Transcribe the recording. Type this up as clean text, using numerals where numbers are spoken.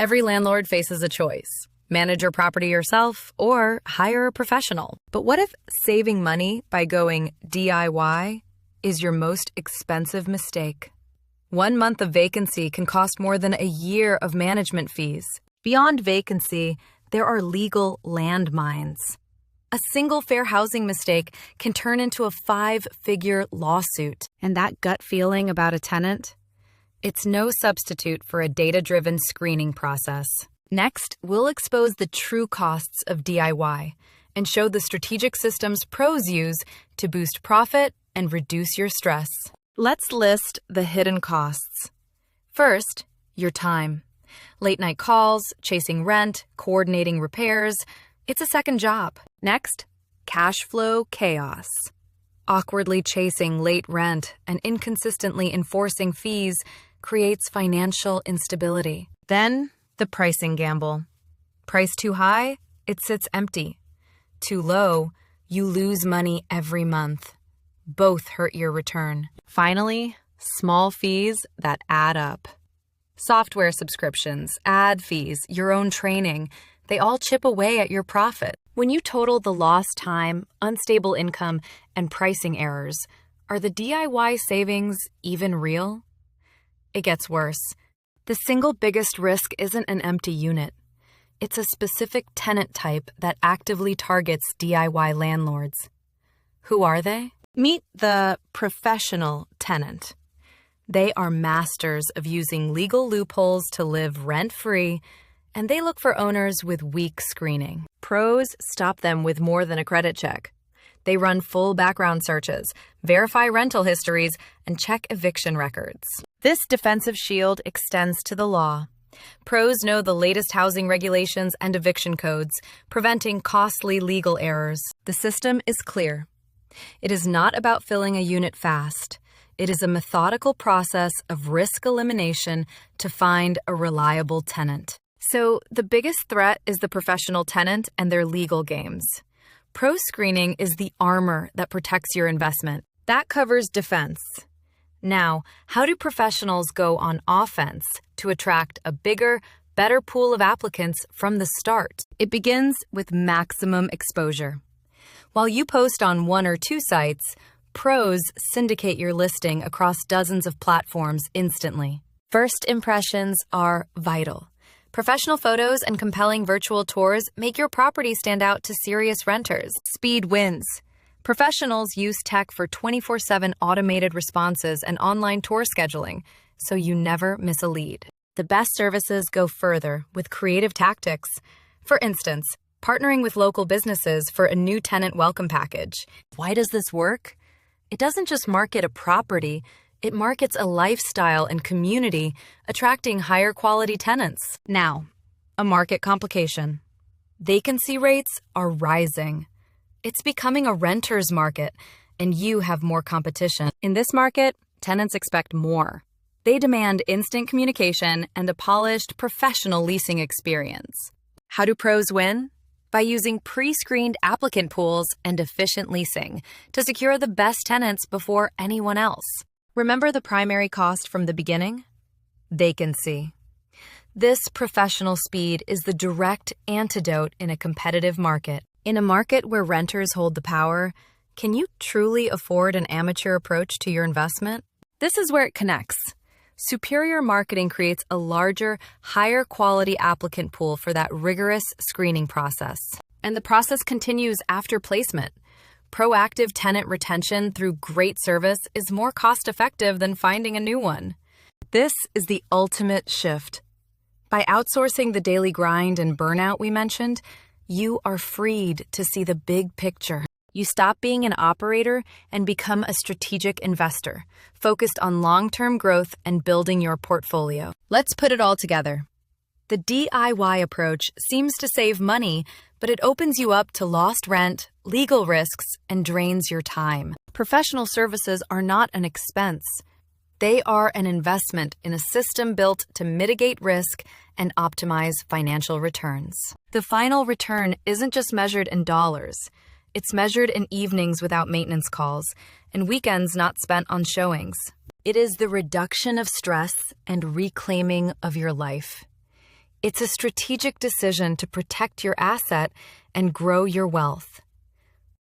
Every landlord faces a choice: manage your property yourself or hire a professional. But what if saving money by going DIY is your most expensive mistake? 1 month of vacancy can cost more than a year of management fees. Beyond vacancy, there are legal landmines. A single fair housing mistake can turn into a 5-figure lawsuit. And that gut feeling about a tenant? It's no substitute for a data-driven screening process. Next, we'll expose the true costs of DIY and show the strategic systems pros use to boost profit and reduce your stress. Let's list the hidden costs. First, your time. Late night calls, chasing rent, coordinating repairs. It's a second job. Next, cash flow chaos. Awkwardly chasing late rent and inconsistently enforcing fees creates financial instability. Then, the pricing gamble. Price too high, it sits empty. Too low, you lose money every month. Both hurt your return. Finally, small fees that add up. Software subscriptions, ad fees, your own training, they all chip away at your profit. When you total the lost time, unstable income, and pricing errors, are the DIY savings even real? It gets worse. The single biggest risk isn't an empty unit. It's a specific tenant type that actively targets DIY landlords. Who are they? Meet the professional tenant. They are masters of using legal loopholes to live rent-free, and they look for owners with weak screening. Pros stop them with more than a credit check. They run full background searches, verify rental histories, and check eviction records. This defensive shield extends to the law. Pros know the latest housing regulations and eviction codes, preventing costly legal errors. The system is clear. It is not about filling a unit fast. It is a methodical process of risk elimination to find a reliable tenant. So the biggest threat is the professional tenant and their legal games. Pro screening is the armor that protects your investment. That covers defense. Now, how do professionals go on offense to attract a bigger, better pool of applicants from the start? It begins with maximum exposure. While you post on 1 or 2 sites, pros syndicate your listing across dozens of platforms instantly. First impressions are vital. Professional photos and compelling virtual tours make your property stand out to serious renters. Speed wins. Professionals use tech for 24/7 automated responses and online tour scheduling, so you never miss a lead. The best services go further with creative tactics. For instance, partnering with local businesses for a new tenant welcome package. Why does this work? It doesn't just market a property, it markets a lifestyle and community, attracting higher quality tenants. Now, a market complication. Vacancy rates are rising. It's becoming a renter's market, and you have more competition. In this market, tenants expect more. They demand instant communication and a polished, professional leasing experience. How do pros win? By using pre-screened applicant pools and efficient leasing to secure the best tenants before anyone else. Remember the primary cost from the beginning? Vacancy. This professional speed is the direct antidote in a competitive market. In a market where renters hold the power, can you truly afford an amateur approach to your investment? This is where it connects. Superior marketing creates a larger, higher quality applicant pool for that rigorous screening process. And the process continues after placement. Proactive tenant retention through great service is more cost-effective than finding a new one. This is the ultimate shift. By outsourcing the daily grind and burnout we mentioned, you are freed to see the big picture. You stop being an operator and become a strategic investor, focused on long-term growth and building your portfolio. Let's put it all together. The DIY approach seems to save money, but it opens you up to lost rent, legal risks, and drains your time. Professional services are not an expense. They are an investment in a system built to mitigate risk and optimize financial returns. The final return isn't just measured in dollars. It's measured in evenings without maintenance calls and weekends not spent on showings. It is the reduction of stress and reclaiming of your life. It's a strategic decision to protect your asset and grow your wealth.